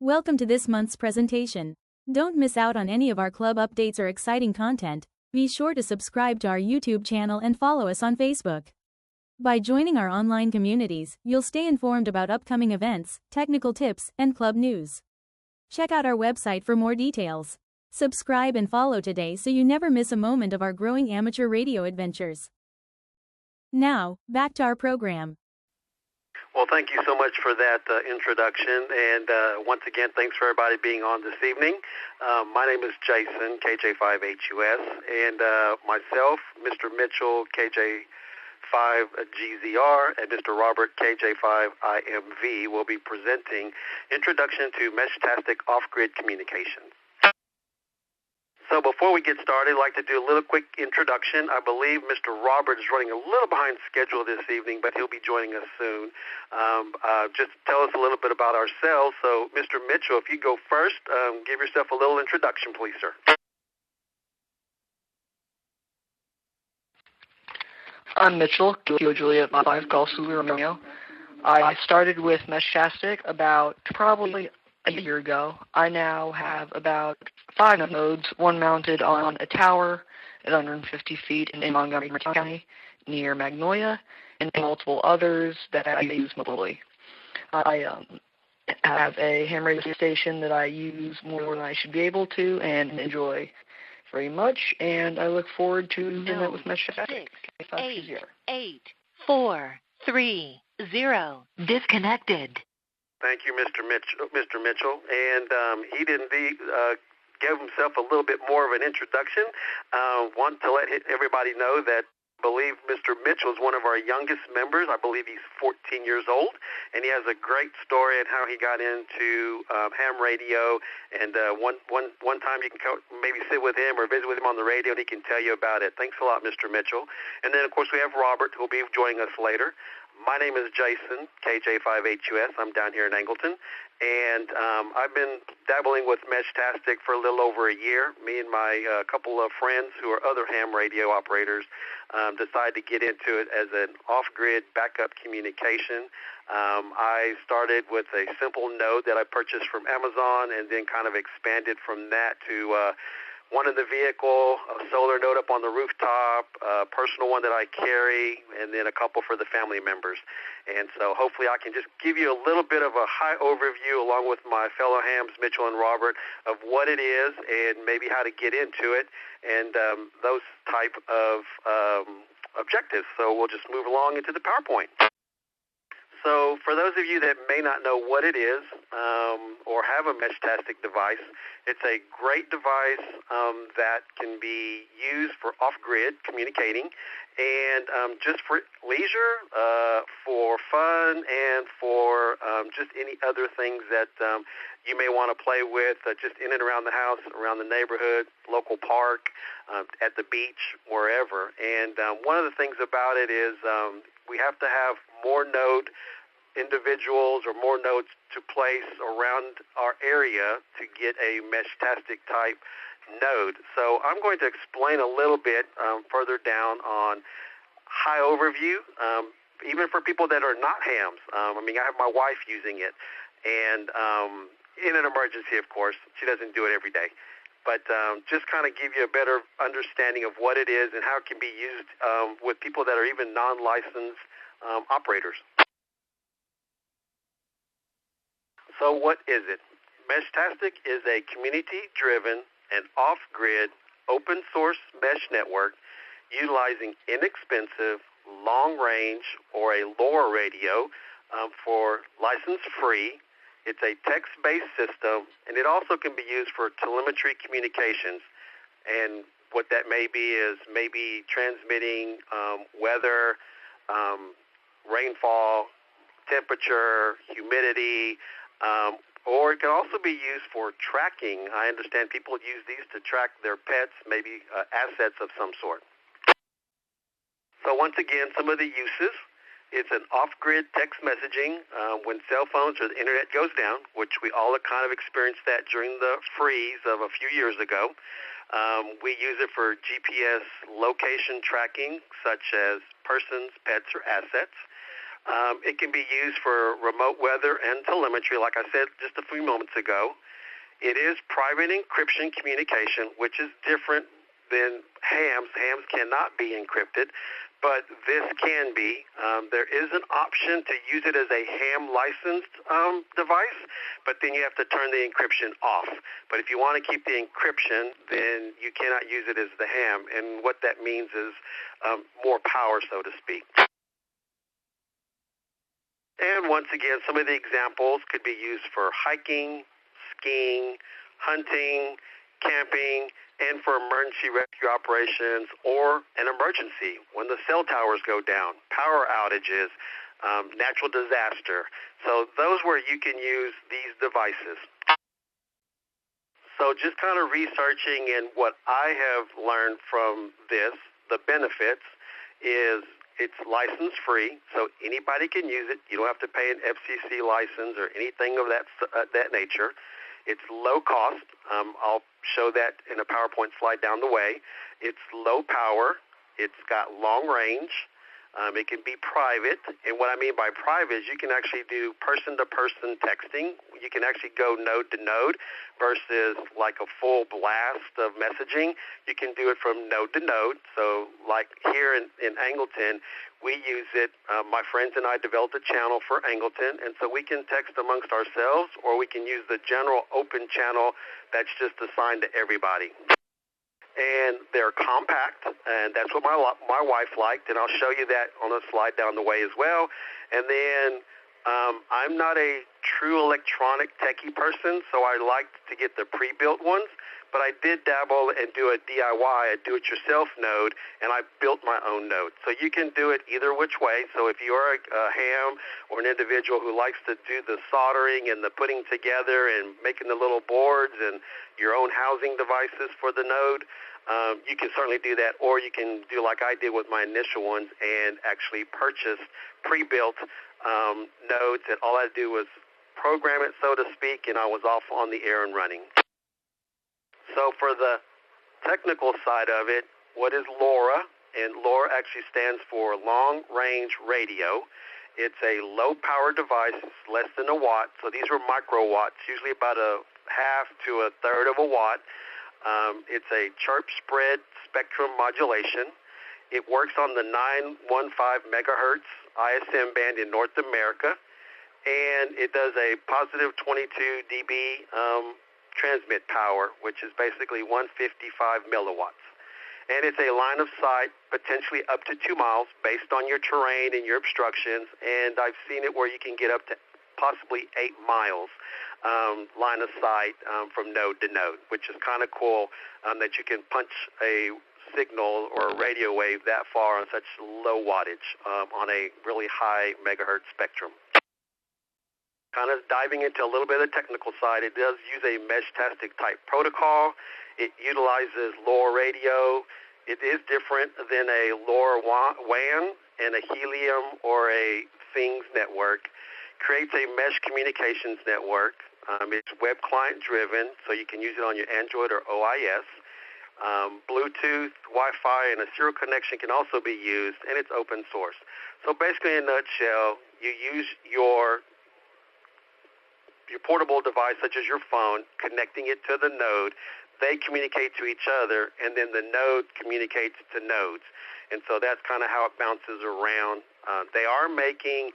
Welcome to this month's presentation. Don't miss out on any of our club updates or exciting content. Be sure to subscribe to our YouTube channel and follow us on Facebook. By joining our online communities, you'll stay informed about upcoming events, technical tips, and club news. Check out our website for more details. Subscribe and follow today so you never miss a moment of our growing amateur radio adventures. Now, back to our program. Well, thank you so much for that introduction, and once again, thanks for everybody being on this evening. My name is Jason, KJ5HUS, and myself, Mr. Mitchell, KJ5GZR, and Mr. Robert, KJ5IMV, will be presenting Introduction to Meshtastic Off-Grid Communications. So before we get started, I'd like to do a little quick introduction. I believe Mr. Robert is running a little behind schedule this evening, but he'll be joining us soon. Just tell us a little bit about ourselves. So, Mr. Mitchell, if you go first, give yourself a little introduction, please, sir. I'm Mitchell, Kilo Juliet 5 Golf Zulu Romeo. I started with Meshtastic about probably a year ago. I now have about 5 nodes, one mounted on a tower at 150 feet in Montgomery County near Magnolia, and multiple others that I use mobily. I have a ham radio station that I use more than I should be able to and enjoy very much, and I look forward to doing that with Meshtastic. 8, 4, 3, 0. Disconnected. Thank you, Mr. Mitchell. And he did indeed give himself a little bit more of an introduction. Want to let everybody know that I believe Mr. Mitchell is one of our youngest members. I believe he's 14 years old, and he has a great story on how he got into ham radio. And one time you can maybe sit with him or visit with him on the radio, and he can tell you about it. Thanks a lot, Mr. Mitchell. And then, of course, we have Robert, who will be joining us later. My name is Jason, KJ5HUS. I'm down here in Angleton, and I've been dabbling with Meshtastic for a little over a year. Me and my couple of friends who are other ham radio operators decided to get into it as an off-grid backup communication. I started with a simple node that I purchased from Amazon and then kind of expanded from that to one in the vehicle, a solar node up on the rooftop, a personal one that I carry, and then a couple for the family members. And so hopefully I can just give you a little bit of a high overview along with my fellow hams, Mitchell and Robert, of what it is and maybe how to get into it and those type of objectives. So we'll just move along into the PowerPoint. So for those of you that may not know what it is or have a Meshtastic device, it's a great device that can be used for off-grid communicating and just for leisure, for fun, and for just any other things that you may want to play with just in and around the house, around the neighborhood, local park, at the beach, wherever. And one of the things about it is we have to have more node individuals or more nodes to place around our area to get a Meshtastic type node. So I'm going to explain a little bit further down on high overview, even for people that are not hams. I have my wife using it, and in an emergency, of course. She doesn't do it every day. But just kind of give you a better understanding of what it is and how it can be used with people that are even non-licensed operators. So what is it? Meshtastic is a community-driven and off-grid open-source mesh network utilizing inexpensive, long-range, or a LoRa radio for license-free. It's a text-based system, and it also can be used for telemetry communications. And what that may be is maybe transmitting weather, rainfall, temperature, humidity, or it can also be used for tracking. I understand people use these to track their pets, maybe assets of some sort. So once again, some of the uses. It's an off-grid text messaging when cell phones or the internet goes down, which we all kind of experienced that during the freeze of a few years ago. We use it for GPS location tracking, such as persons, pets, or assets. It can be used for remote weather and telemetry, like I said just a few moments ago. It is private encryption communication, which is different than hams. Hams cannot be encrypted, but this can be. There is an option to use it as a ham licensed device, but then you have to turn the encryption off. But if you want to keep the encryption, then you cannot use it as the ham. And what that means is more power, so to speak. And once again, some of the examples could be used for hiking, skiing, hunting, camping, and for emergency rescue operations or an emergency when the cell towers go down, power outages, natural disaster. So those where you can use these devices. So just kind of researching, and what I have learned from this, the benefits is it's license free, so anybody can use it. You don't have to pay an FCC license or anything of that nature. It's low cost. I'll show that in a PowerPoint slide down the way. It's low power. It's got long range. It can be private. And what I mean by private is you can actually do person-to-person texting. You can actually go node to node versus like a full blast of messaging. You can do it from node to node. So like here in Angleton, we use it. My friends and I developed a channel for Angleton, and so we can text amongst ourselves, or we can use the general open channel that's just assigned to everybody. And they're compact, and that's what my wife liked, and I'll show you that on a slide down the way as well. And then I'm not a true electronic techie person, so I like to get the pre-built ones, but I did dabble and do a DIY, a do-it-yourself node, and I built my own node. So you can do it either which way. So if you are a ham or an individual who likes to do the soldering and the putting together and making the little boards and your own housing devices for the node, you can certainly do that, or you can do like I did with my initial ones and actually purchase pre-built nodes, and all I do was program it, so to speak, and I was off on the air and running. So for the technical side of it, what is LoRa? And LoRa actually stands for Long Range Radio. It's a low-power device. It's less than a watt. So these are microwatts, usually about a half to a third of a watt. It's a chirp spread spectrum modulation. It works on the 915 megahertz ISM band in North America, and it does a positive 22 dB transmit power, which is basically 155 milliwatts. And it's a line of sight, potentially up to 2 miles, based on your terrain and your obstructions. And I've seen it where you can get up to possibly 8 miles line of sight from node to node, which is kind of cool that you can punch a signal or a radio wave that far on such low wattage on a really high megahertz spectrum. Kind of diving into a little bit of the technical side, it does use a Meshtastic type protocol. It utilizes LoRa radio. It is different than a LoRa WAN and a helium or a Things network. Creates a mesh communications network. It's web client driven, so you can use it on your Android or OIS. Bluetooth, Wi-Fi, and a serial connection can also be used, and it's open source. So basically, in a nutshell, you use your portable device, such as your phone, connecting it to the node. They communicate to each other, and then the node communicates to nodes. And so that's kind of how it bounces around. They are making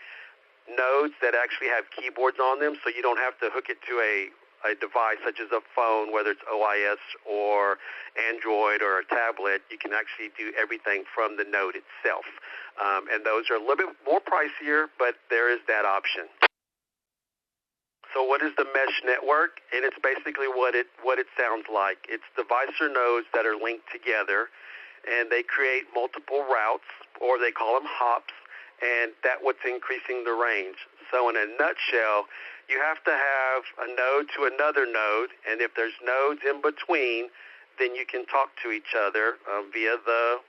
nodes that actually have keyboards on them, so you don't have to hook it to a device such as a phone, whether it's OIS or Android or a tablet. You can actually do everything from the node itself. And those are a little bit more pricier, but there is that option. So what is the mesh network? And it's basically what it sounds like. It's device or nodes that are linked together, and they create multiple routes, or they call them hops, and that's what's increasing the range. So in a nutshell, you have to have a node to another node, and if there's nodes in between, then you can talk to each other via the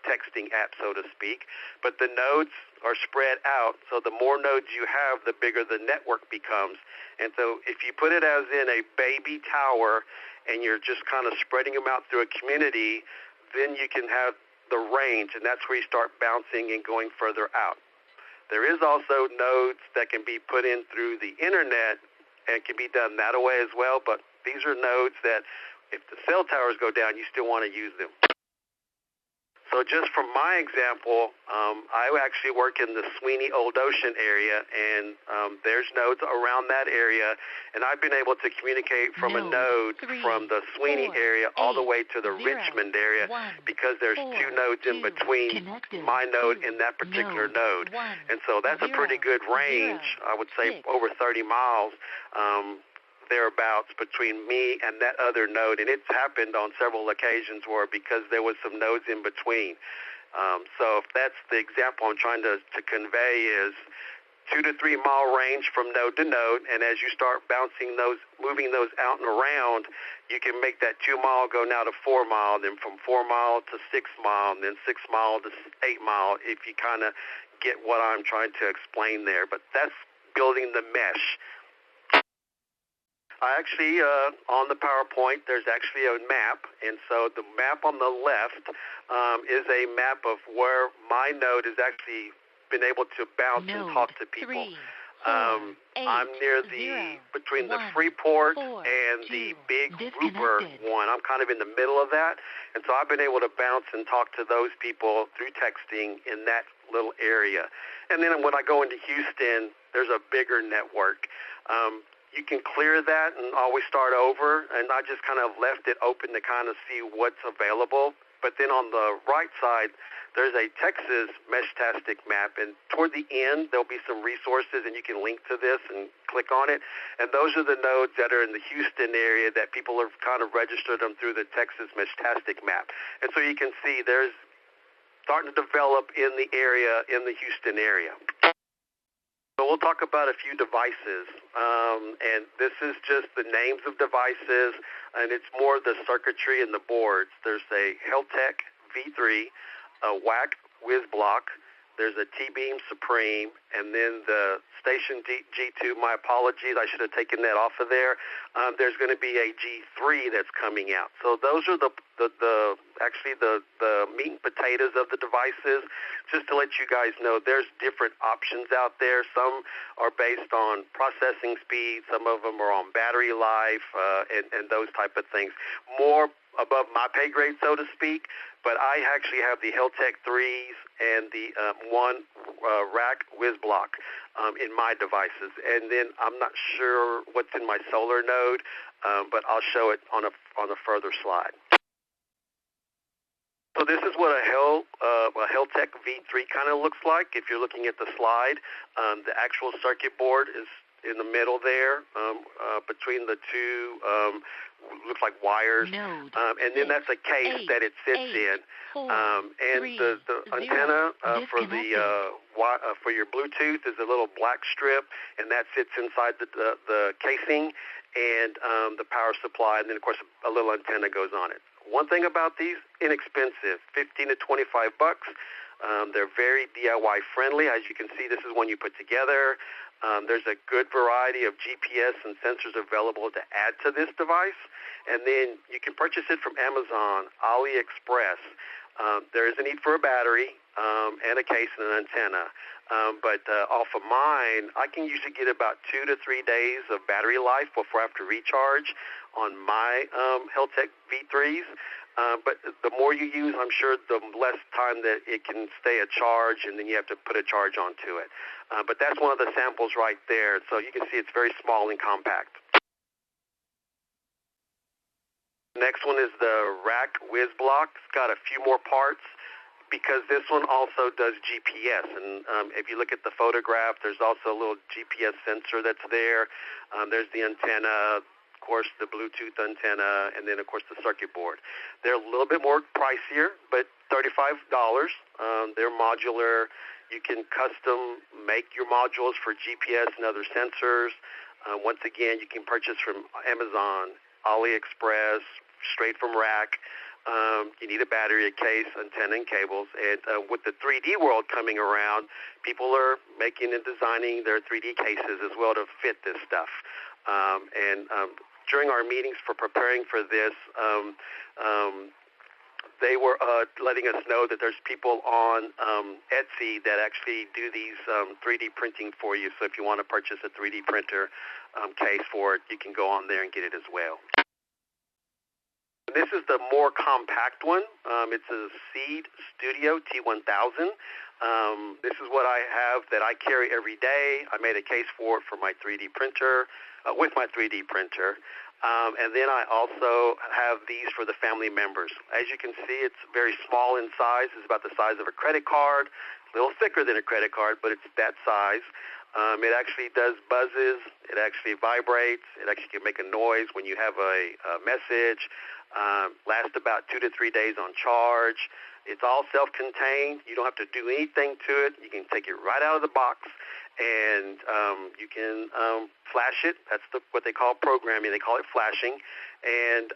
texting app, so to speak. But the nodes are spread out, so the more nodes you have, the bigger the network becomes. And so if you put it as in a baby tower and you're just kind of spreading them out through a community, then you can have the range, and that's where you start bouncing and going further out. There is also nodes that can be put in through the internet and can be done that way as well, but these are nodes that if the cell towers go down, you still want to use them. So just from my example, I actually work in the Sweeney Old Ocean area, and there's nodes around that area, and I've been able to communicate from a node from the Sweeney area all the way to the Richmond area because there's two nodes in between my node and that particular node. And so that's a pretty good range, I would say over 30 miles. Thereabouts between me and that other node, and it's happened on several occasions where because there was some nodes in between. So if that's the example I'm trying to convey is 2 to 3 mile range from node to node, and as you start bouncing those, moving those out and around, you can make that 2 mile go now to 4 mile, then from 4 mile to 6 mile, and then 6 mile to 8 mile, if you kind of get what I'm trying to explain there. But that's building the mesh. I actually, on the PowerPoint, there's actually a map, and so the map on the left is a map of where my node has actually been able to bounce and talk to people. I'm near between the Freeport and the Big Grouper one. I'm kind of in the middle of that, and so I've been able to bounce and talk to those people through texting in that little area. And then when I go into Houston, there's a bigger network. You can clear that and always start over, and I just kind of left it open to kind of see what's available. But then on the right side, there's a Texas Meshtastic map, and toward the end, there'll be some resources, and you can link to this and click on it. And those are the nodes that are in the Houston area that people have kind of registered them through the Texas Meshtastic map. And so you can see there's starting to develop in the area, in the Houston area. So we'll talk about a few devices, and this is just the names of devices, and it's more the circuitry and the boards. There's a Heltec V3, a WAC WizBlock, there's a T-Beam Supreme, and then the Station G2, my apologies, I should have taken that off of there. There's going to be a G3 that's coming out. So those are actually the meat and potatoes of the devices. Just to let you guys know, there's different options out there. Some are based on processing speed. Some of them are on battery life and those type of things. More above my pay grade, so to speak, but I actually have the Heltec 3s and the one rack WizBlock in my devices. And then I'm not sure what's in my solar node, but I'll show it on a further slide. So this is what a Heltec V3 kind of looks like if you're looking at the slide. The actual circuit board is in the middle there between the two, looks like wires. And then that's a case that it sits in. And the antenna for your Bluetooth is a little black strip, and that sits inside the casing, and the power supply, and then, of course, a little antenna goes on it. One thing about these, inexpensive, $15 to $25. They're very DIY friendly. As you can see, this is one you put together. There's a good variety of GPS and sensors available to add to this device. And then you can purchase it from Amazon, AliExpress. There is a need for a battery and a case and an antenna. But off of mine, I can usually get about 2 to 3 days of battery life before I have to recharge on my Heltec V3s. But the more you use, I'm sure the less time that it can stay a charge, and then you have to put a charge onto it. But that's one of the samples right there. So you can see it's very small and compact. Next one is the rack WizBlock. It's got a few more parts because this one also does GPS. And if you look at the photograph, there's also a little GPS sensor that's there. There's the antenna, of course, the Bluetooth antenna, and then, of course, the circuit board. They're a little bit more pricier, but $35. They're modular. You can custom make your modules for GPS and other sensors. Once again, you can purchase from Amazon, AliExpress, straight from rack. You need a battery, a case, antenna, and cables. And with the 3D world coming around, people are making and designing their 3D cases as well to fit this stuff. During our meetings for preparing for this, they were letting us know that there's people on Etsy that actually do these 3D printing for you. So if you want to purchase a 3D printer case for it, you can go on there and get it as well. This is the more compact one. It's a Seed Studio T1000. This is what I have that I carry every day. I made a case for it for my 3D printer, with my 3D printer. And then I also have these for the family members. As you can see, it's very small in size. It's about the size of a credit card, a little thicker than a credit card, but it's that size. It actually does buzzes. It actually vibrates. It actually can make a noise when you have a message. Lasts about 2 to 3 days on charge. It's all self-contained. You don't have to do anything to it. You can take it right out of the box, and you can flash it. That's what they call programming. They call it flashing, and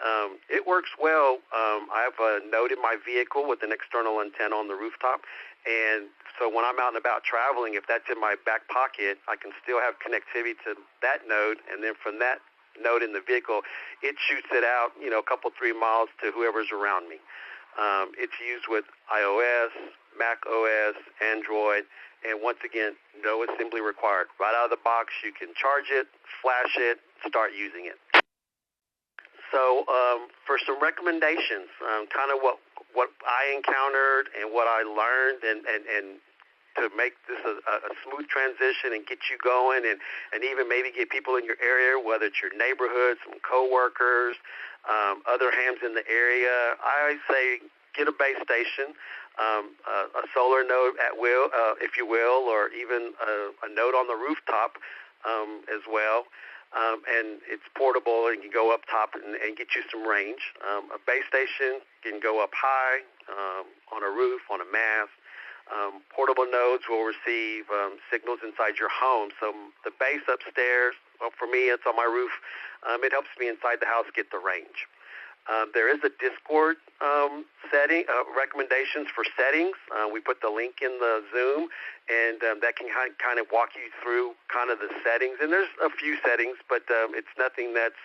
it works well. I have a node in my vehicle with an external antenna on the rooftop, and so when I'm out and about traveling, if that's in my back pocket, I can still have connectivity to that node, and then from that node in the vehicle, it shoots it out, a couple, 3 miles to whoever's around me. It's used with iOS, Mac OS, Android, and once again, no assembly required. Right out of the box, you can charge it, flash it, start using it. So for some recommendations, kind of what I encountered and what I learned, and to make this a smooth transition and get you going, and even maybe get people in your area, whether it's your neighborhood, some coworkers, other hams in the area. I say get a base station, a solar node at will, if you will, or even a node on the rooftop as well. And it's portable and can go up top and get you some range. A base station can go up high, on a roof, on a mast. Portable nodes will receive signals inside your home. So the base upstairs, well, for me, it's on my roof. It helps me inside the house get the range. There is a Discord setting, recommendations for settings. We put the link in the Zoom, and that can kind of walk you through kind of the settings. And there's a few settings, but it's nothing that's,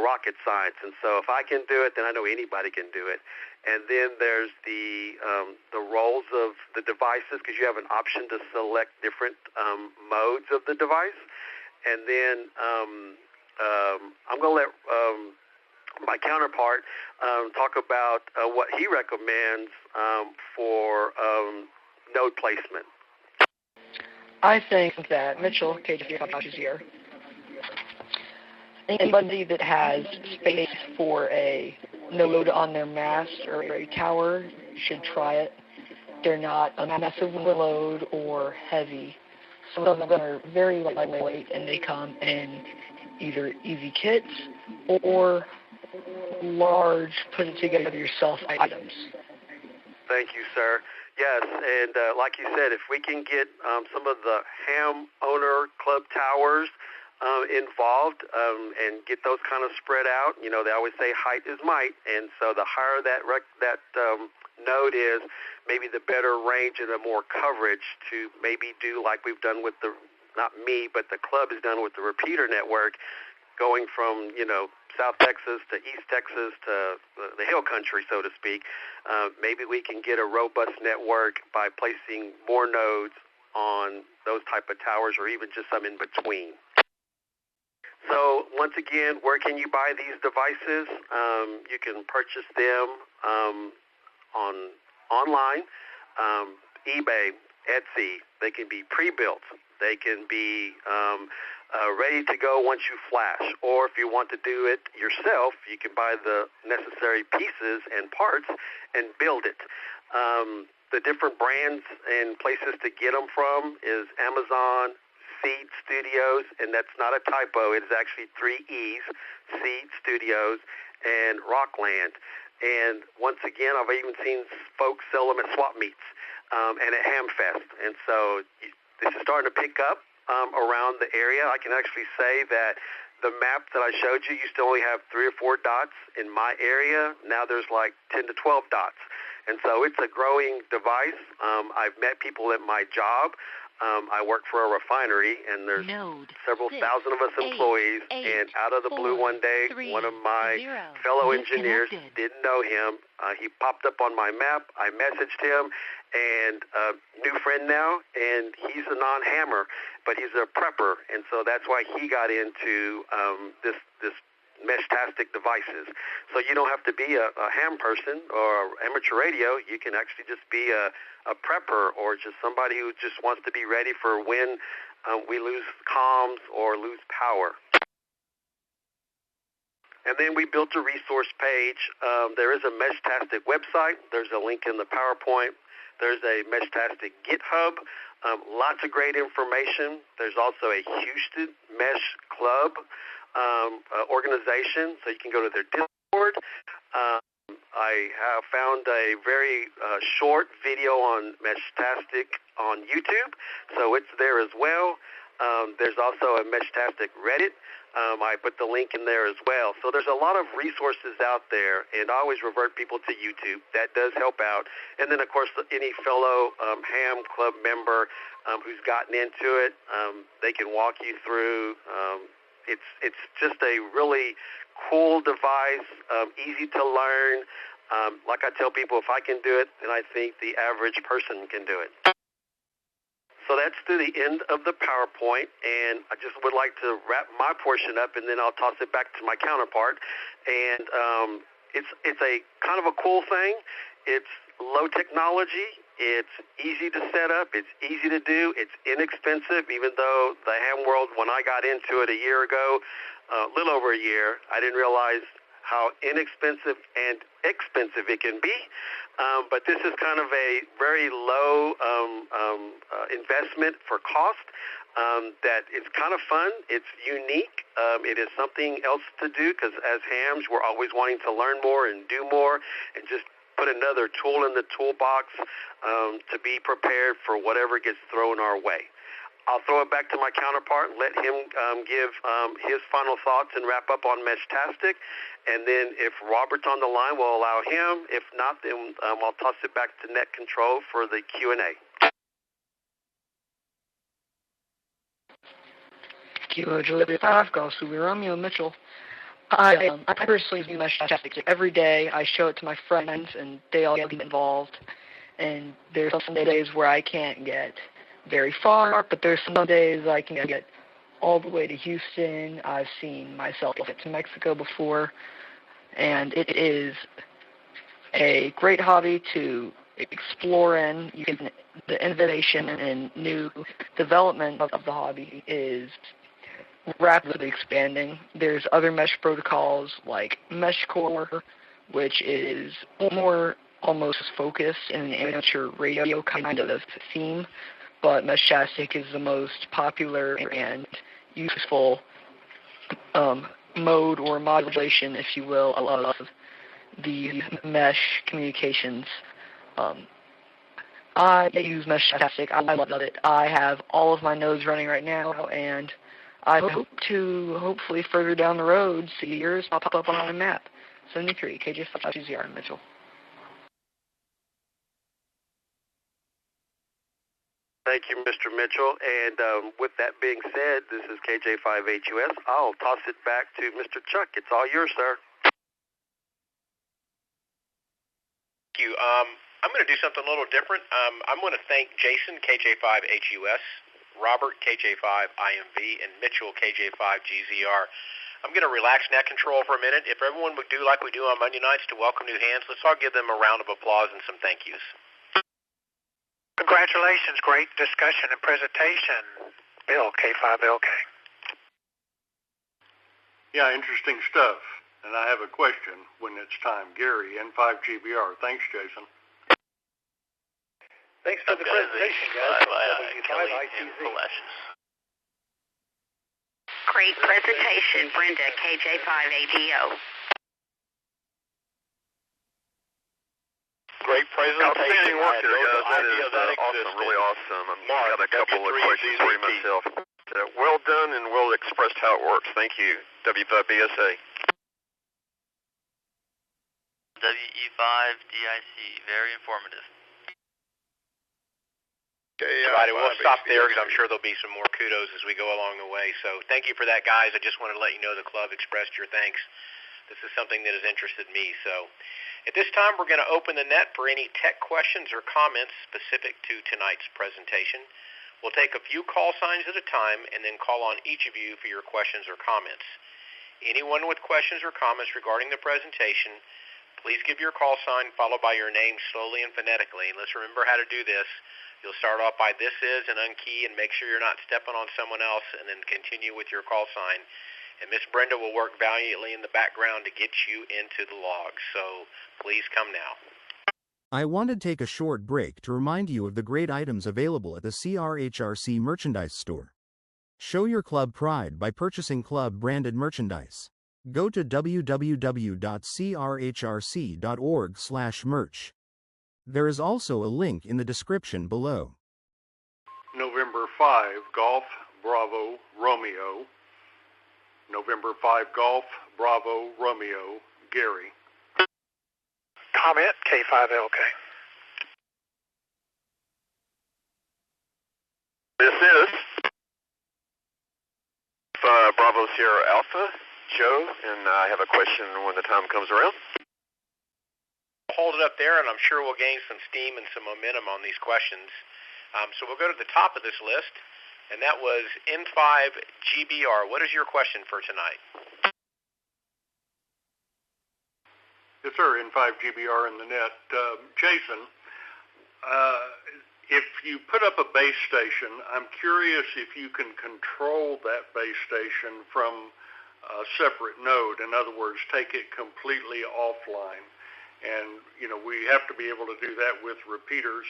rocket science. And so if I can do it, then I know anybody can do it. And then there's the roles of the devices, because you have an option to select different modes of the device. And then I'm going to let my counterpart talk about what he recommends for node placement. I think that Mitchell, KJ here, anybody that has space for a node on their mast or a tower should try it. They're not a massive load or heavy. Some of them are very lightweight, and they come in either easy kits or large put-it-together-yourself items. Thank you, sir. Yes, and like you said, if we can get some of the ham owner club towers involved and get those kind of spread out, they always say height is might, and so the higher that node is, maybe the better range and the more coverage to maybe do like we've done with not me, but the club has done with the repeater network, going from, South Texas to East Texas to the hill country, so to speak. Maybe we can get a robust network by placing more nodes on those type of towers, or even just some in between. So once again, where can you buy these devices? You can purchase them online, eBay, Etsy. They can be pre-built. They can be ready to go once you flash. Or if you want to do it yourself, you can buy the necessary pieces and parts and build it. The different brands and places to get them from is Amazon, Seed Studios, and that's not a typo. It is actually 3 E's, Seed Studios, and Rockland. And once again, I've even seen folks sell them at swap meets and at Hamfest. And so this is starting to pick up around the area. I can actually say that the map that I showed you used to only have 3 or 4 dots in my area. Now there's like 10 to 12 dots. And so it's a growing device. I've met people at my job I work for a refinery, and there's several thousand of us employees, and out of the blue one day, one of my fellow engineers didn't know him. He popped up on my map. I messaged him, and new friend now, and he's a non-hammer, but he's a prepper, and so that's why he got into this Meshtastic devices. So you don't have to be a ham person or amateur radio. You can actually just be a prepper or just somebody who just wants to be ready for when we lose comms or lose power. And then we built a resource page. There is a Meshtastic website. There's a link in the PowerPoint. There's a Meshtastic GitHub. Lots of great information. There's also a Houston Mesh Club organization, so you can go to their Discord. I have found a very short video on Meshtastic on YouTube, so it's there as well. There's also a Meshtastic Reddit. I put the link in there as well. So there's a lot of resources out there, and I always revert people to YouTube. That does help out. And then, of course, any fellow ham club member who's gotten into it, they can walk you through. It's just a really cool device, easy to learn. Like I tell people, if I can do it, then I think the average person can do it. So that's to the end of the PowerPoint, and I just would like to wrap my portion up, and then I'll toss it back to my counterpart. And it's a kind of a cool thing. It's low technology. It's easy to set up. It's easy to do. It's inexpensive, even though the ham world, when I got into it a year ago, a little over a year, I didn't realize how inexpensive and expensive it can be. But this is kind of a very low investment for cost. That it's kind of fun. It's unique. It is something else to do because as hams, we're always wanting to learn more and do more and just put another tool in the toolbox to be prepared for whatever gets thrown our way. I'll throw it back to my counterpart and let him give his final thoughts and wrap up on Meshtastic. And then if Robert's on the line, we'll allow him. If not, then I'll toss it back to Net Control for the Q&A. Kilo Juliet 5, Golf Zulu Romeo Mitchell. I personally use Meshtastic every day. I show it to my friends, and they all get involved. And there's some days where I can't get very far, but there's some days I can get all the way to Houston. I've seen myself get to Mexico before, and it is a great hobby to explore in. The innovation and new development of the hobby is rapidly expanding. There's other mesh protocols like MeshCore, which is more almost focused in an amateur radio kind of theme, but Meshtastic is the most popular and useful mode or modulation, if you will, of the mesh communications. I use Meshtastic. I love it. I have all of my nodes running right now, and I hope to hopefully further down the road see yours pop up on the map. 73, KJ5GZR, Mitchell. Thank you, Mr. Mitchell. And with that being said, this is KJ5HUS. I'll toss it back to Mr. Chuck. It's all yours, sir. Thank you. I'm going to do something a little different. I'm going to thank Jason, KJ5HUS, Robert, KJ5IMV, and Mitchell, KJ5GZR. I'm going to relax Net Control for a minute. If everyone would do like we do on Monday nights to welcome new hands, let's all give them a round of applause and some thank yous. Congratulations, great discussion and presentation, Bill, K5LK. Yeah, interesting stuff. And I have a question when it's time. Gary, N5GBR. Thanks, Jason. Thanks for the presentation, guys. Great presentation, Brenda, KJ5ADO. Great presentation. Outstanding work there, guys. That is awesome, really awesome. I've got a couple of questions for you myself. Well done and well expressed how it works. Thank you. W5BSA. WE5DIC, 5 DIC, very informative. Right, we'll stop there because I'm sure there'll be some more kudos as we go along the way. So thank you for that, guys. I just wanted to let you know the club expressed your thanks. This is something that has interested me. So at this time, we're going to open the net for any tech questions or comments specific to tonight's presentation. We'll take a few call signs at a time and then call on each of you for your questions or comments. Anyone with questions or comments regarding the presentation, please give your call sign followed by your name slowly and phonetically. And let's remember how to do this. You'll start off by this is and unkey and make sure you're not stepping on someone else, and then continue with your call sign. And Miss Brenda will work valiantly in the background to get you into the log. So please come now. I want to take a short break to remind you of the great items available at the CRHRC merchandise store. Show your club pride by purchasing club-branded merchandise. Go to www.crhrc.org/merch. There is also a link in the description below. November 5, Golf, Bravo, Romeo. November 5, Golf, Bravo, Romeo, Gary. Comment, K5LK. This is Bravo Sierra Alpha, Joe, and I have a question when the time comes around. Hold it up there, and I'm sure we'll gain some steam and some momentum on these questions. So we'll go to the top of this list, and that was N5GBR. What is your question for tonight? Yes, sir, N5GBR in the net. Jason, if you put up a base station, I'm curious if you can control that base station from a separate node. In other words, take it completely offline. And, we have to be able to do that with repeaters.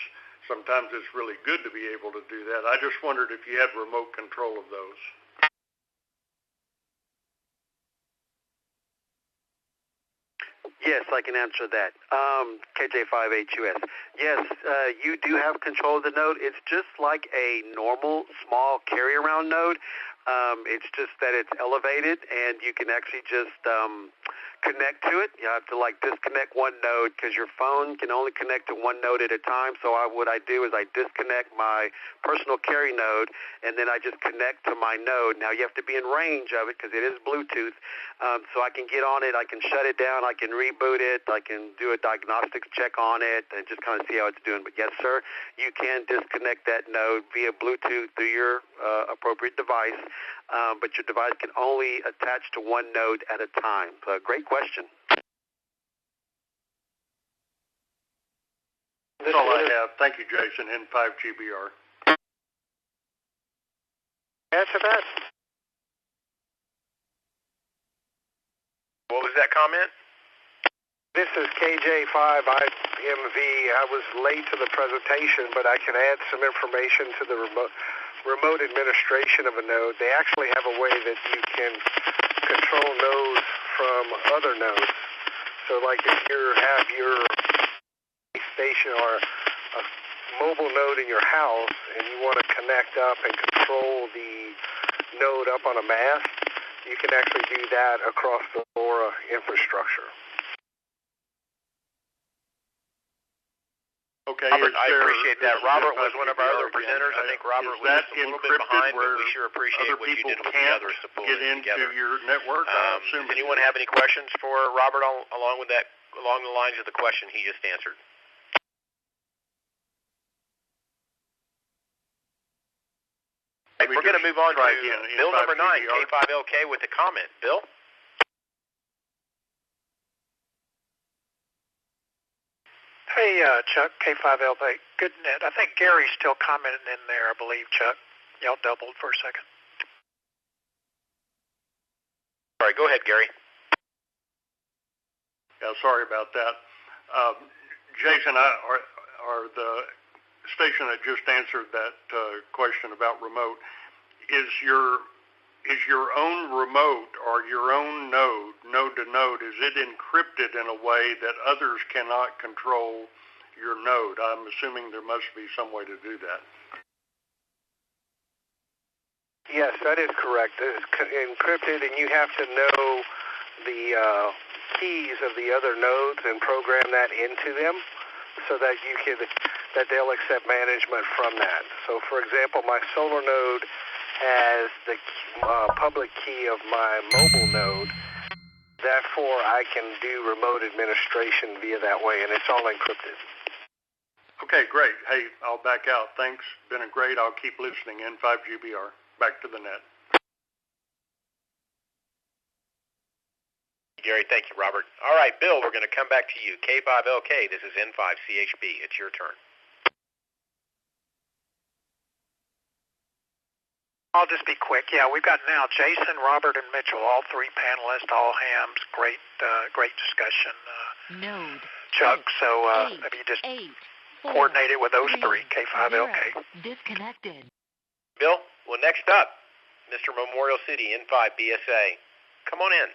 Sometimes it's really good to be able to do that. I just wondered if you had remote control of those. Yes, I can answer that. KJ5HUS. Yes, you do have control of the node. It's just like a normal small carry-around node. It's just that it's elevated, and you can actually just connect to it. You have to disconnect one node because your phone can only connect to one node at a time. So what I do is I disconnect my personal carry node, and then I just connect to my node. Now you have to be in range of it because it is Bluetooth. So I can get on it, I can shut it down, I can reboot it, I can do a diagnostics check on it, and just kind of see how it's doing. But yes, sir, you can disconnect that node via Bluetooth through your appropriate device. But your device can only attach to one node at a time. Great question. That's all I have. Thank you, Jason, N5GBR. Answer that. What was that comment? This is KJ5IMV. I was late to the presentation, but I can add some information to the remote administration of a node. They actually have a way that you can control nodes from other nodes. So like if you have your station or a mobile node in your house and you want to connect up and control the node up on a mast, you can actually do that across the LoRa infrastructure. Okay, Robert, I appreciate that. Robert was one of our other presenters. I think Robert was just a little bit behind, but we sure appreciate what you did with the others to pull it together. Your network. Does anyone have any questions for Robert along the lines of the question he just answered? We're going to move on to Bill number 9, K5LK, with a comment. Bill? Hey, Chuck, K5LK. Good net. I think Gary's still commenting in there, I believe, Chuck. Y'all doubled for a second. All right, go ahead, Gary. Yeah, sorry about that. Jason, or the station that just answered that question about remote, is your own remote or your own node to node, is it encrypted in a way that others cannot control your node? I'm assuming there must be some way to do that. Yes, that is correct. It's encrypted, and you have to know the keys of the other nodes and program that into them so that you can that they'll accept management from that. So, for example, my solar node has the public key of my mobile node. Therefore, I can do remote administration via that way, and it's all encrypted. Okay, great. Hey, I'll back out. Thanks. Been great. I'll keep listening. N5GBR. Back to the net. Gary, thank you, Robert. All right, Bill, we're going to come back to you. K5LK, this is N5CHB. It's your turn. I'll just be quick. Yeah, we've got now Jason, Robert, and Mitchell, all three panelists, all hams. Great discussion. Node. Chuck, so maybe you just coordinate it with those three, K5LK. Disconnected. Bill, well, next up, Mr. Memorial City, N5BSA. Come on in.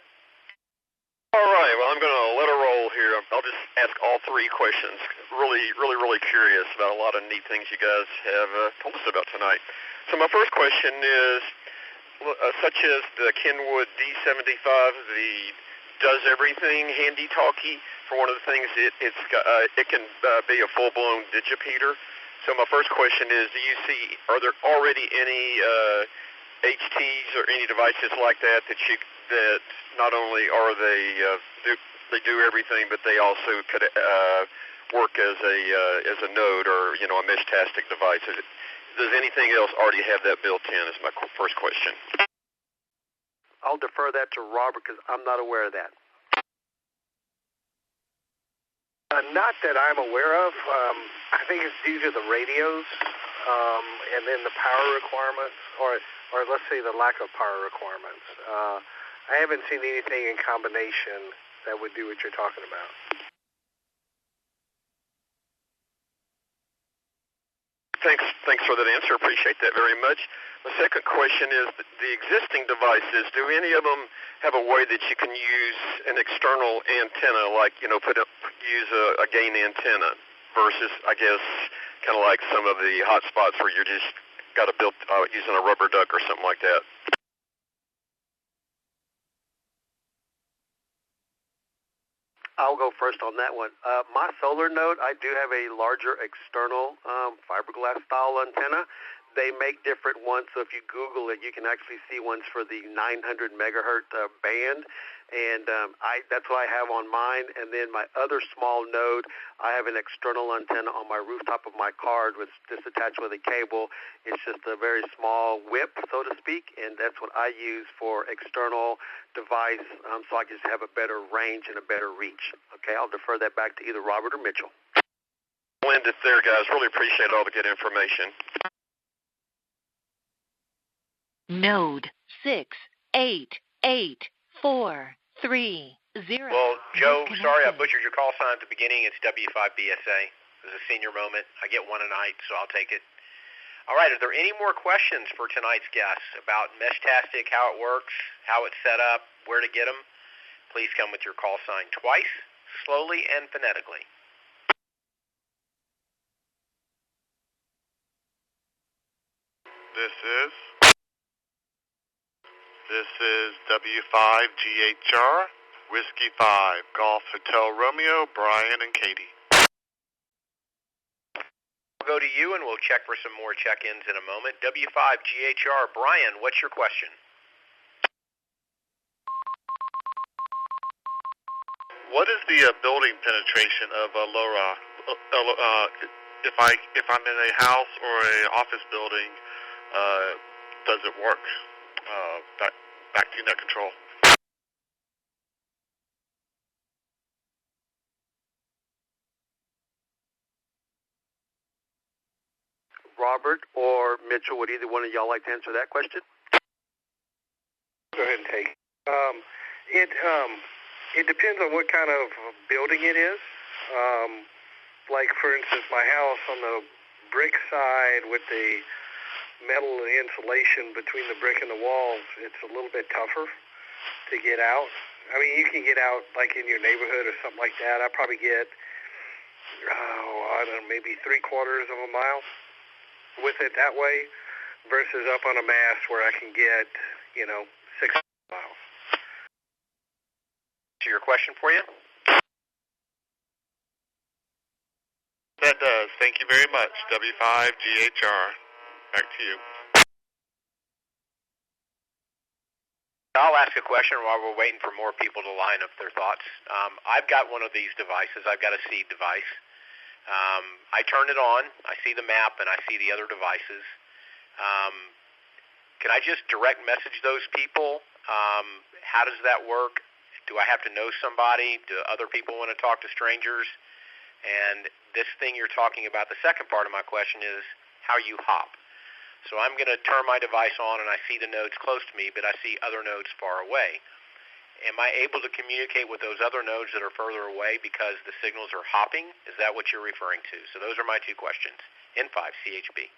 All right, well, I'm going to let her roll here. I'll just ask all three questions. Really curious about a lot of neat things you guys have told us about tonight. So my first question is, such as the Kenwood D75, the does everything handy talkie. For one of the things, it can be a full-blown digipeater. So my first question is, are there already any HTs or any devices like that that not only are they do everything, but they also could work as a node or a Meshtastic device? Does anything else already have that built in? Is my first question. I'll defer that to Robert because I'm not aware of that. Not that I'm aware of. I think it's due to the radios and then the power requirements, or let's say the lack of power requirements. I haven't seen anything in combination that would do what you're talking about. Thanks for that answer. Appreciate that very much. The second question is, the existing devices, do any of them have a way that you can use an external antenna, like, use a gain antenna versus, I guess, kind of like some of the hot spots where you're just got to build using a rubber duck or something like that? I'll go first on that one. My solar node, I do have a larger external fiberglass style antenna. They make different ones, so if you Google it, you can actually see ones for the 900 megahertz band, and that's what I have on mine. And then my other small node, I have an external antenna on my rooftop of my car, which is attached with a cable. It's just a very small whip, so to speak, and that's what I use for external device, so I can just have a better range and a better reach. Okay, I'll defer that back to either Robert or Mitchell. I'll end it there, guys. Really appreciate all the good information. Node 6884330. Well, Joe, sorry I butchered your call sign at the beginning. It's W5BSA. It was a senior moment. I get one a night, so I'll take it. All right, are there any more questions for tonight's guests about Meshtastic, how it works, how it's set up, where to get them? Please come with your call sign twice, slowly and phonetically. This is W5GHR, Whiskey 5, Golf Hotel Romeo, Brian and Katie. We'll go to you and we'll check for some more check-ins in a moment. W5GHR, Brian, what's your question? What is the building penetration of a LoRa? If I'm in a house or an office building, does it work? Back to net control. Robert or Mitchell, would either one of y'all like to answer that question? Go ahead and take it. It depends on what kind of building it is. Like, for instance, my house on the brick side with the metal insulation between the brick and the walls, it's a little bit tougher to get out. I mean, you can get out like in your neighborhood or something like that. I probably get, I don't know, maybe 3/4 of a mile with it that way versus up on a mast where I can get, 6 miles. To your question for you? that does. Thank you very much. W5GHR. Back to you. I'll ask a question while we're waiting for more people to line up their thoughts. I've got one of these devices. I've got a seed device. I turn it on. I see the map, and I see the other devices. Can I just direct message those people? How does that work? Do I have to know somebody? Do other people want to talk to strangers? And this thing you're talking about, the second part of my question is how you hop. So I'm going to turn my device on, and I see the nodes close to me, but I see other nodes far away. Am I able to communicate with those other nodes that are further away because the signals are hopping? Is that what you're referring to? So those are my two questions. N5, CHB.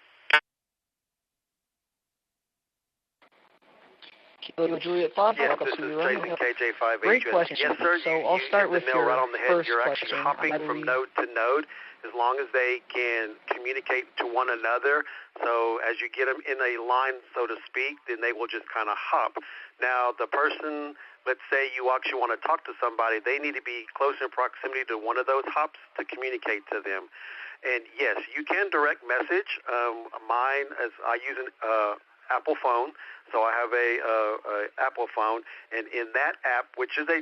Juliet 5, yes, this is Jason, KJ5HUS. Great question. Yes, sir. So I'll start with your right on the head. first You're question. actually hopping from node to node as long as they can communicate to one another. So as you get them in a line, so to speak, then they will just kind of hop. Now, the person, let's say you actually want to talk to somebody, they need to be close in proximity to one of those hops to communicate to them. And yes, you can direct message. Mine, as I use an Apple phone, so I have a Apple phone, and in that app, which is there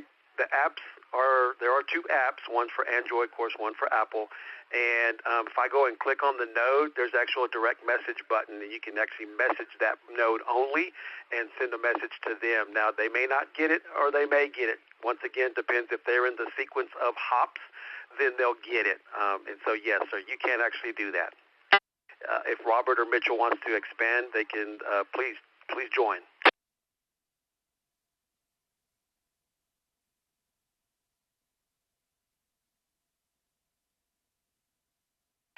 are two apps, one for Android, of course, one for Apple, and if I go and click on the node, there's actually a direct message button, and you can actually message that node only and send a message to them. Now, they may not get it, or they may get it. Once again, depends if they're in the sequence of hops, then they'll get it. And so, yes, sir, you can actually do that. If Robert or Mitchell wants to expand, they can please join.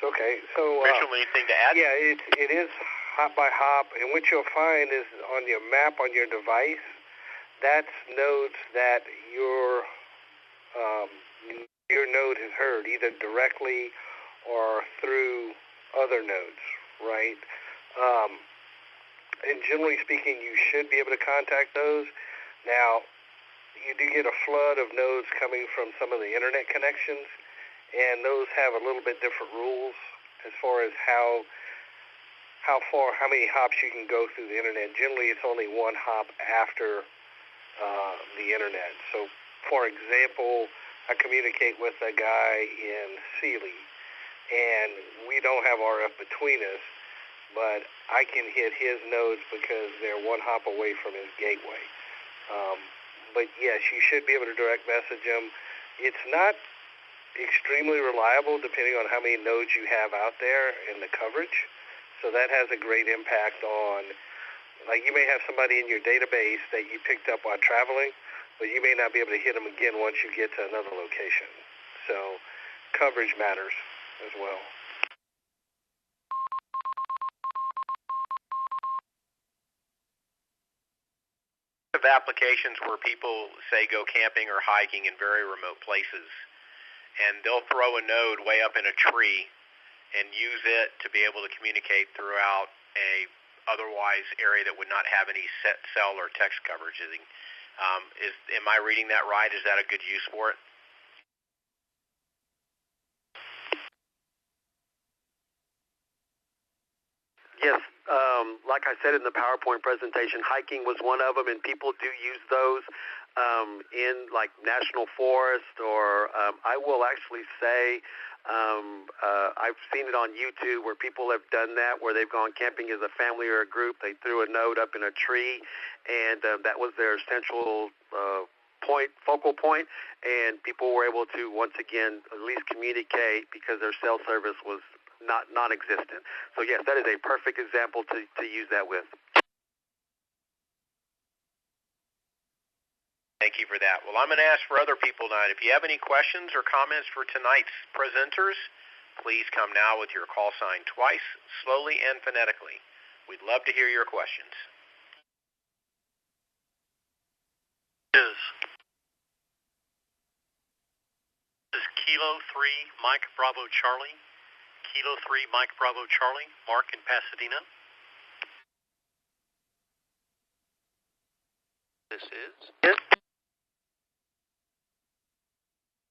Okay, so Mitchell, anything to add? Yeah, it is hop by hop, and what you'll find is on your map on your device, that's nodes that your node has heard, either directly or through other nodes, right? And generally speaking, you should be able to contact those. Now, you do get a flood of nodes coming from some of the internet connections, and those have a little bit different rules as far as how many hops you can go through the internet. Generally, it's only one hop after the internet. So, for example, I communicate with a guy in Sealy, and we don't have RF between us, but I can hit his nodes because they're one hop away from his gateway. But yes, you should be able to direct message them. It's not extremely reliable depending on how many nodes you have out there in the coverage. So that has a great impact on, like you may have somebody in your database that you picked up while traveling, but you may not be able to hit them again once you get to another location. So coverage matters as well. Of applications where people say go camping or hiking in very remote places, and they'll throw a node way up in a tree and use it to be able to communicate throughout a otherwise area that would not have any set cell or text coverage. Am I reading that right? Is that a good use for it? Yes, like I said in the PowerPoint presentation, hiking was one of them, and people do use those in like national forest, or I will actually say I've seen it on YouTube where people have done that, where they've gone camping as a family or a group. They threw a node up in a tree, and that was their central focal point, and people were able to once again at least communicate because their cell service was non-existent. So yes, that is a perfect example to use that with. Thank you for that. Well, I'm going to ask for other people tonight. If you have any questions or comments for tonight's presenters, please come now with your call sign twice, slowly and phonetically. We'd love to hear your questions. This is Kilo 3, Mike Bravo Charlie. Kilo 3, Mike Bravo Charlie, Mark in Pasadena. This is? Yes.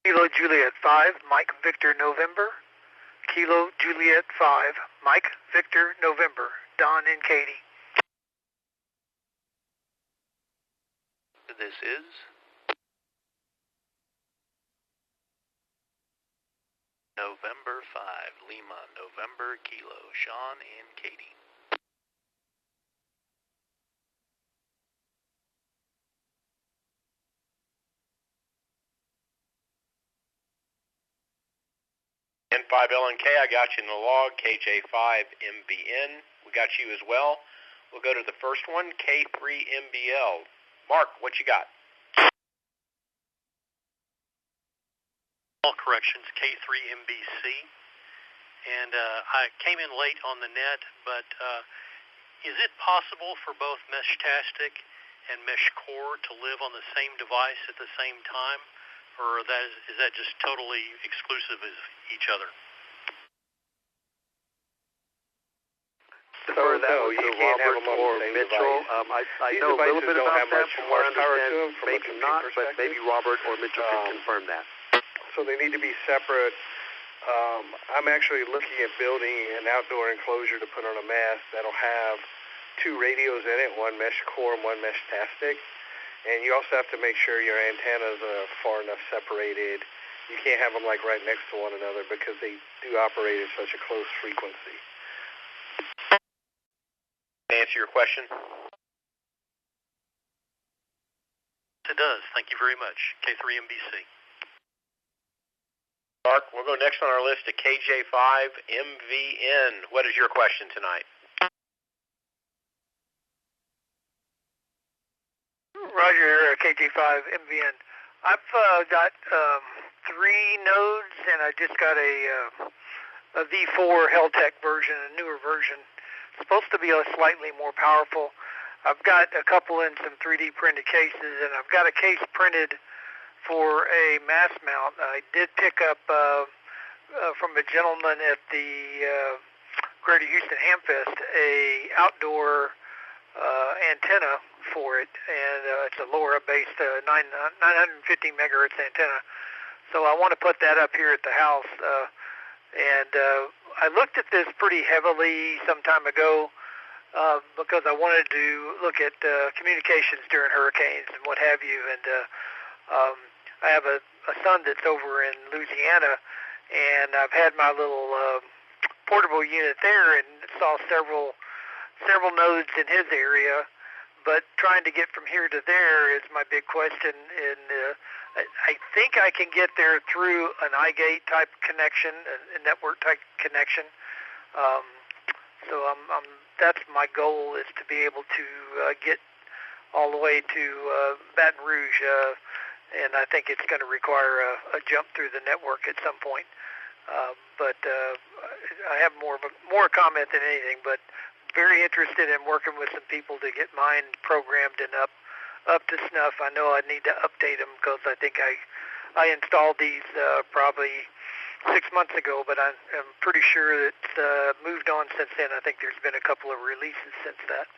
Kilo Juliet 5, Mike Victor November. Kilo Juliet 5, Mike Victor November, Don and Katie. This is November 5, Lima, November, Kilo, Sean and Katie. N5LNK, I got you in the log. KJ5MBN, we got you as well. We'll go to the first one, K3MBL. Mark, what you got? All corrections, K3MBC. And I came in late on the net, but is it possible for both Meshtastic and Meshcore to live on the same device at the same time? Or is that just totally exclusive of each other? So no, you can't have them on the same Mitchell. device. I know a little bit about that from what I understand. Maybe not, but maybe Robert or Mitchell can confirm that. So they need to be separate. I'm actually looking at building an outdoor enclosure to put on a mast that'll have 2 radios in it, one Meshcore and one Meshtastic. And you also have to make sure your antennas are far enough separated. You can't have them like right next to one another because they do operate at such a close frequency. Answer your question? It does. Thank you very much. K3MBC. Mark, we'll go next on our list to KJ5MVN. What is your question tonight? Roger, KJ5MVN. I've got 3 nodes, and I just got a V4 Heltec version, a newer version. It's supposed to be slightly more powerful. I've got a couple in some 3D printed cases, and I've got a case printed for a mass mount. I did pick up from a gentleman at the Greater Houston Hamfest a outdoor antenna for it, and it's a LoRa-based 950 megahertz antenna. So I want to put that up here at the house. And I looked at this pretty heavily some time ago because I wanted to look at communications during hurricanes and what have you. And I have a son that's over in Louisiana, and I've had my little portable unit there and saw several nodes in his area. But trying to get from here to there is my big question. And I think I can get there through an iGate type connection, a network type connection. So that's my goal, is to be able to get all the way to Baton Rouge. And I think it's going to require a jump through the network at some point. But I have more comment than anything, but very interested in working with some people to get mine programmed and up to snuff. I know I need to update them because I think I installed these probably 6 months ago, but I'm pretty sure it's moved on since then. I think there's been a couple of releases since that.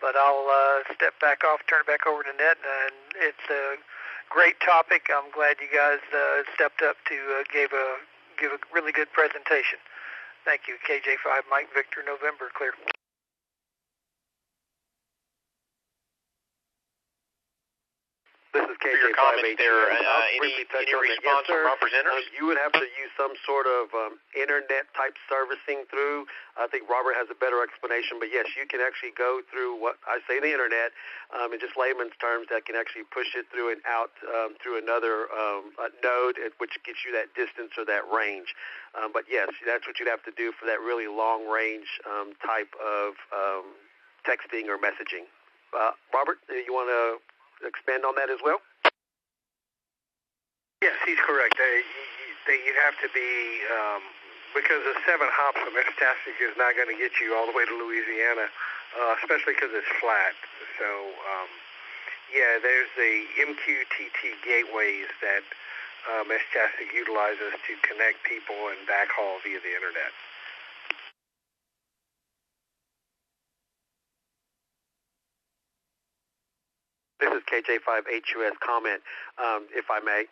But I'll step back off, turn it back over to Net, and it's a great topic. I'm glad you guys stepped up to give a really good presentation. Thank you. KJ5 Mike Victor November, clear. This is KJ5 your comments there. Any response from our presenters? You would have to use some sort of internet type servicing through. I think Robert has a better explanation, but yes, you can actually go through what I say the internet, in just layman's terms, that can actually push it through and out through another node, which gets you that distance or that range. But yes, that's what you'd have to do for that really long range type of texting or messaging. Robert, you want to expand on that as well? Yes, he's correct. You'd have to be, because the 7 hops of Meshtastic is not going to get you all the way to Louisiana, especially because it's flat. So, yeah, there's the MQTT gateways that Meshtastic utilizes to connect people and backhaul via the internet. This is KJ5HUS comment, if I may.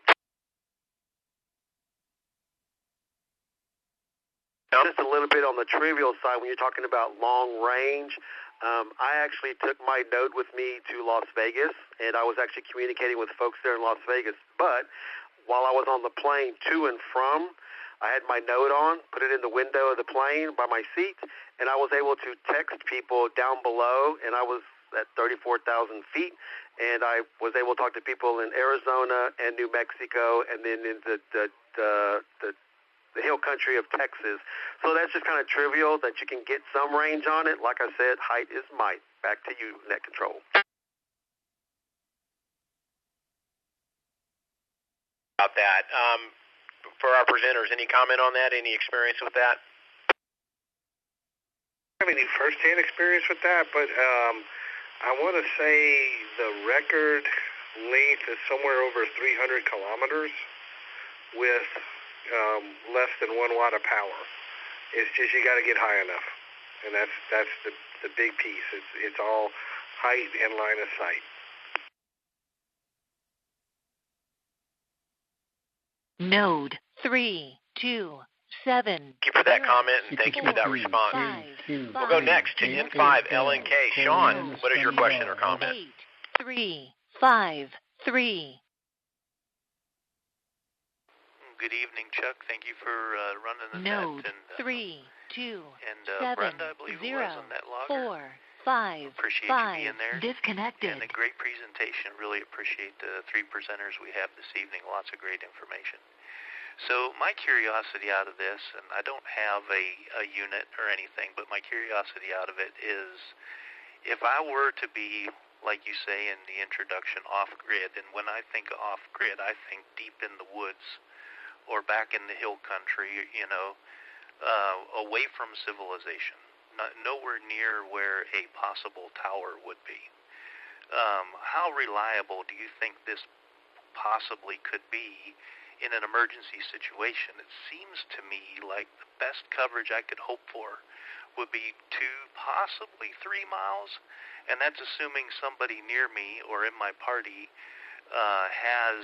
Just a little bit on the trivial side, when you're talking about long range, I actually took my node with me to Las Vegas, and I was actually communicating with folks there in Las Vegas. But while I was on the plane to and from, I had my node on, put it in the window of the plane by my seat, and I was able to text people down below, and I was at 34,000 feet, and I was able to talk to people in Arizona and New Mexico, and then in the hill country of Texas. So that's just kind of trivial that you can get some range on it. Like I said, height is might. Back to you, Net Control. About that. For our presenters, any comment on that? Any experience with that? I don't have any first-hand experience with that, but I want to say the record length is somewhere over 300 kilometers with less than 1 watt of power. It's just you got to get high enough, and that's the big piece. It's all height and line of sight. Node 3, 2, 7. Thank you for that comment, and thank you for that response. We'll go next to N5 LNK. Sean, what is your question or comment? 8, 3, 5, 3. Good evening, Chuck. Thank you for running the Node net. And, 3, 2, and 7, Brenda, I believe 0, it was on that logger. 4, 5, Appreciate 5. you being there. Disconnected. And a great presentation. Really appreciate the 3 presenters we have this evening. Lots of great information. So my curiosity out of this, and I don't have a unit or anything, but my curiosity out of it is, if I were to be, like you say in the introduction, off-grid, and when I think of off-grid, I think deep in the woods or back in the hill country, you know, away from civilization, nowhere near where a possible tower would be. How reliable do you think this possibly could be in an emergency situation? It seems to me like the best coverage I could hope for would be 2, possibly 3 miles, and that's assuming somebody near me or in my party has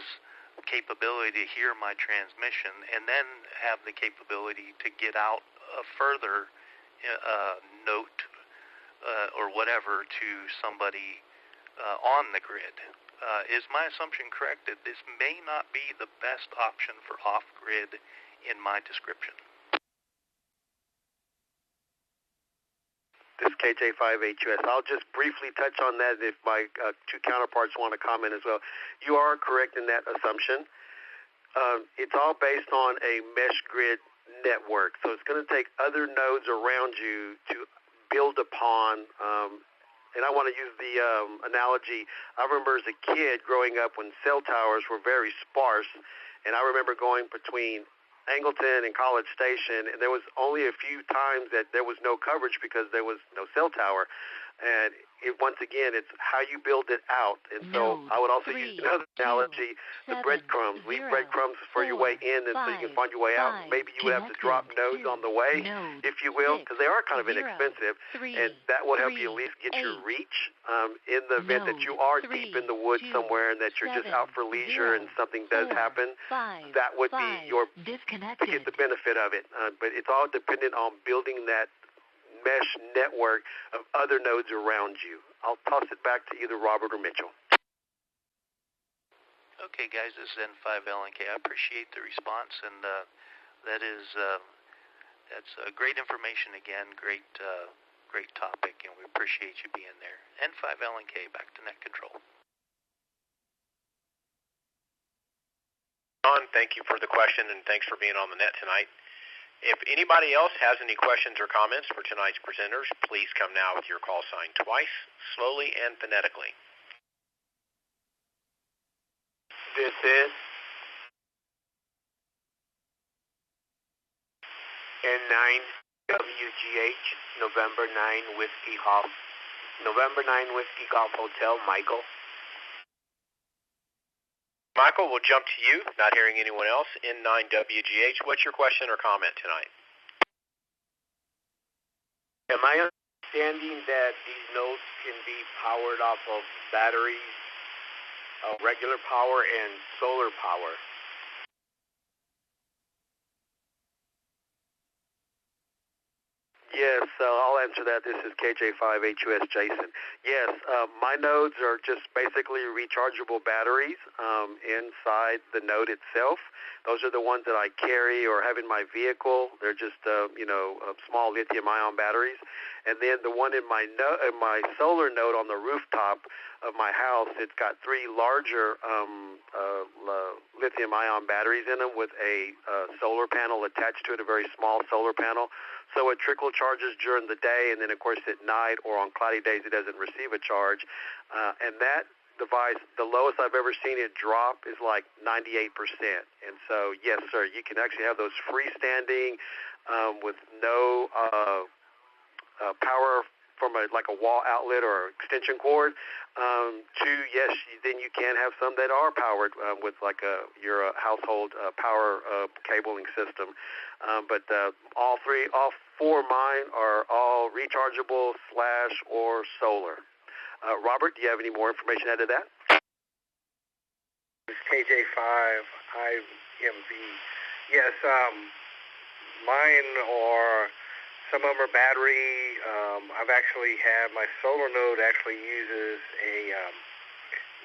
capability to hear my transmission and then have the capability to get out a further note or whatever to somebody on the grid. Is my assumption correct that this may not be the best option for off-grid in my description? This is KJ5HUS. I'll just briefly touch on that if my 2 counterparts want to comment as well. You are correct in that assumption. It's all based on a mesh grid network, so it's going to take other nodes around you to build upon. And I want to use the analogy. I remember as a kid growing up when cell towers were very sparse, and I remember going between Angleton and College Station, and there was only a few times that there was no coverage because there was no cell tower. And once again, it's how you build it out. And so I would also use another analogy, the breadcrumbs. Leave breadcrumbs for your way in, and so you can find your way out. Maybe you would have to drop nodes on the way, if you will, because they are kind of inexpensive, and that will help you at least get your reach in the event that you are deep in the woods somewhere and that you're just out for leisure and something does happen. That would be your to get the benefit of it. But it's all dependent on building that mesh network of other nodes around you. I'll toss it back to either Robert or Mitchell. Okay, guys, this is N5LNK. I appreciate the response, and that's great information again, great topic, and we appreciate you being there. N5LNK, back to Net Control. John, thank you for the question, and thanks for being on the net tonight. If anybody else has any questions or comments for tonight's presenters, please come now with your call sign twice, slowly and phonetically. This is N9WGH, November 9 Whiskey Golf Hotel, Michael. Michael, we'll jump to you, not hearing anyone else. N9WGH, what's your question or comment tonight? Am I understanding that these nodes can be powered off of batteries, regular power, and solar power? Yes, I'll answer that. This is KJ5HUS Jason. Yes, my nodes are just basically rechargeable batteries inside the node itself. Those are the ones that I carry or have in my vehicle. They're just, small lithium-ion batteries. And then the one in my solar node on the rooftop of my house, it's got three larger lithium-ion batteries in them with a solar panel attached to it, a very small solar panel. So it trickle charges during the day, and then, of course, at night or on cloudy days, it doesn't receive a charge. And that device, the lowest I've ever seen it drop is like 98%. And so, yes, sir, you can actually have those freestanding with no power from a wall outlet or extension cord. Yes, then you can have some that are powered with your household power cabling system. But all four of mine are all rechargeable / or solar. Robert, do you have any more information to add to that? It's KJ5IMV. Yes, mine are, some of them are battery. I've actually had, my solar node actually uses a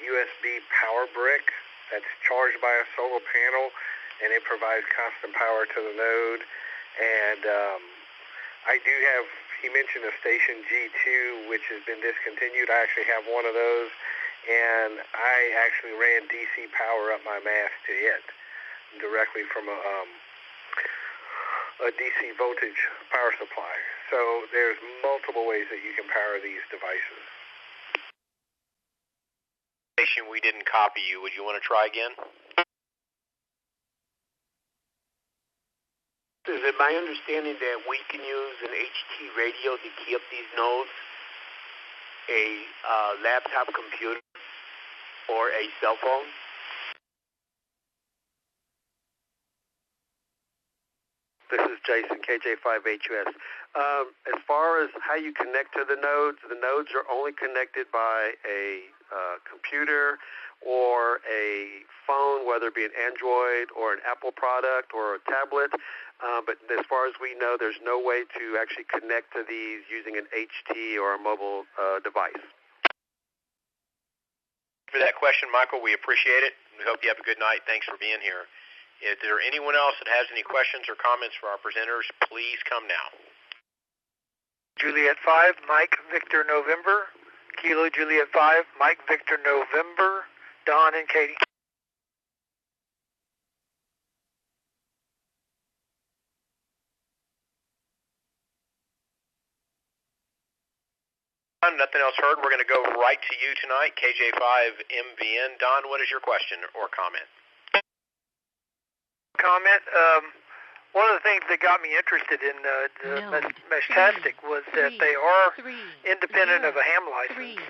USB power brick that's charged by a solar panel, and it provides constant power to the node. And I do have, he mentioned a station G2, which has been discontinued. I actually have one of those, and I actually ran DC power up my mast to it directly from a DC voltage power supply. So there's multiple ways that you can power these devices. We didn't copy you. Would you want to try again? Is it my understanding that we can use an HT radio to key up these nodes, a laptop computer, or a cell phone? This is Jason, KJ5HUS. As far as how you connect to the nodes are only connected by a computer or a phone, whether it be an Android or an Apple product or a tablet. But as far as we know, there's no way to actually connect to these using an HT or a mobile device. For that question, Michael, we appreciate it. We hope you have a good night. Thanks for being here. If there anyone else that has any questions or comments for our presenters, please come now. Juliet 5, Mike Victor November. Kilo Juliet 5, Mike Victor November. Don and Katie. Nothing else heard. We're going to go right to you tonight, KJ5MVN. Don, what is your question or comment? One of the things that got me interested in Meshtastic was that they are independent of a ham license.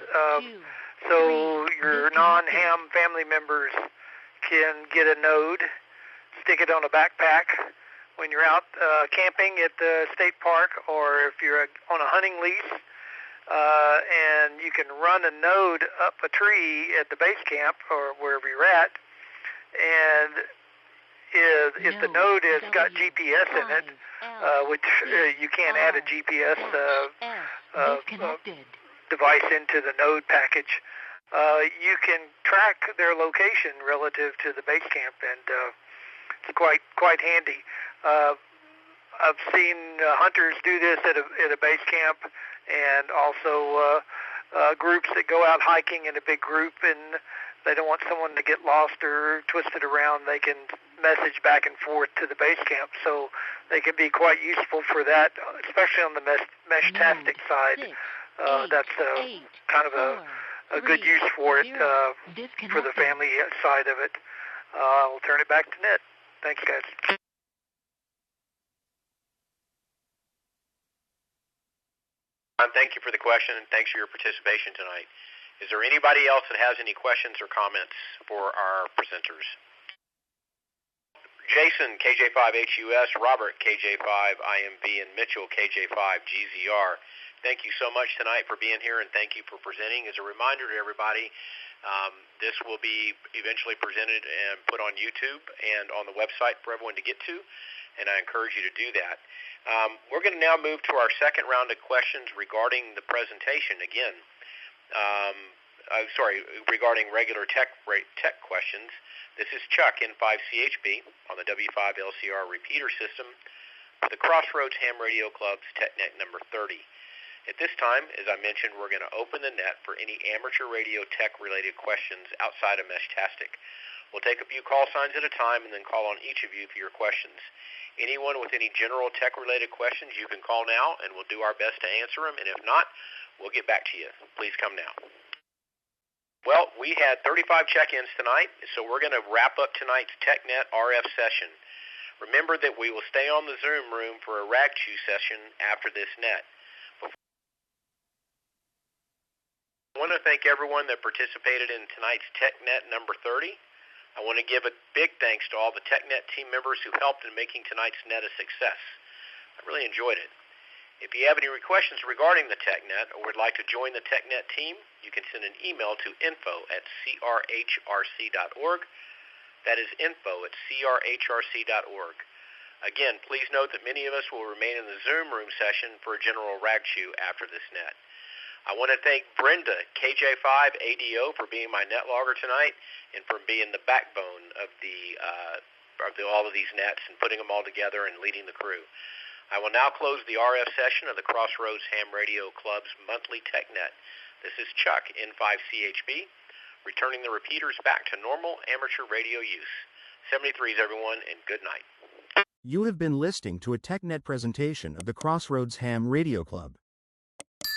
So your non-ham family members can get a node, stick it on a backpack when you're out camping at the state park, or if you're on a hunting lease, and you can run a node up a tree at the base camp or wherever you're at, and if the node has got GPS in it, which you can't add a GPS device into the node package, you can track their location relative to the base camp, and it's quite handy. I've seen hunters do this at a base camp, and also groups that go out hiking in a big group, and they don't want someone to get lost or twisted around. They can message back and forth to the base camp, so they can be quite useful for that, especially on the Meshtastic side. That's kind of a good use for it, for the family side of it. I'll turn it back to Ned. Thanks, guys. Thank you for the question, and thanks for your participation tonight. Is there anybody else that has any questions or comments for our presenters? Jason, KJ5HUS, Robert, KJ5IMV, and Mitchell, KJ5GZR. Thank you so much tonight for being here, and thank you for presenting. As a reminder to everybody, this will be eventually presented and put on YouTube and on the website for everyone to get to, and I encourage you to do that. We're going to now move to our second round of questions regarding the presentation again. Regarding regular tech questions. This is Chuck, N5CHB, on the W5LCR repeater system for the Crossroads Ham Radio Club's TechNet number 30. At this time, as I mentioned, we're going to open the net for any amateur radio tech-related questions outside of Meshtastic. We'll take a few call signs at a time and then call on each of you for your questions. Anyone with any general tech-related questions, you can call now, and we'll do our best to answer them, and if not, we'll get back to you. Please come now. Well, we had 35 check-ins tonight, so we're going to wrap up tonight's TechNet RF session. Remember that we will stay on the Zoom room for a RAG2 session after this net. I want to thank everyone that participated in tonight's TechNet number 30. I want to give a big thanks to all the TechNet team members who helped in making tonight's net a success. I really enjoyed it. If you have any questions regarding the TechNet or would like to join the TechNet team, you can send an email to info@crhrc.org. That is info@crhrc.org. Again, please note that many of us will remain in the Zoom room session for a general RAG2 after this net. I want to thank Brenda, KJ5ADO, for being my net logger tonight and for being the backbone of all of these nets and putting them all together and leading the crew. I will now close the RF session of the Crossroads Ham Radio Club's monthly TechNet. This is Chuck, N5CHB, returning the repeaters back to normal amateur radio use. 73s, everyone, and good night. You have been listening to a TechNet presentation of the Crossroads Ham Radio Club.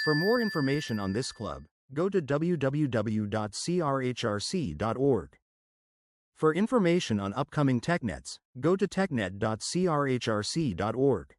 For more information on this club, go to www.crhrc.org. For information on upcoming TechNets, go to technet.crhrc.org.